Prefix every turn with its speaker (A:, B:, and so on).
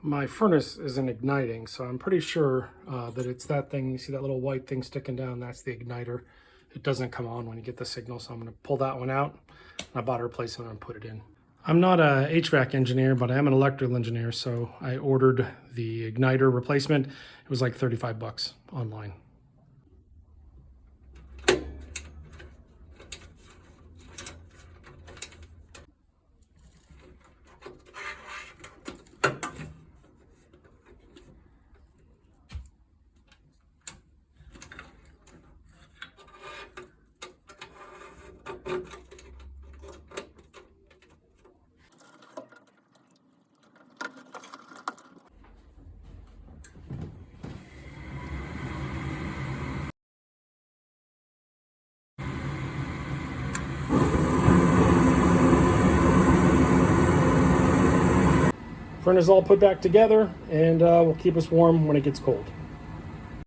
A: My furnace isn't igniting, so I'm pretty sure that it's that thing. You see that little white thing sticking down? That's the igniter. It doesn't come on when you get the signal, so I'm going to pull that one out. I bought a replacement and put it in. I'm not a HVAC engineer, but I am an electrical engineer, so I ordered the igniter replacement. It was like 35 bucks online. Furnace all put back together, and will keep us warm when it gets cold.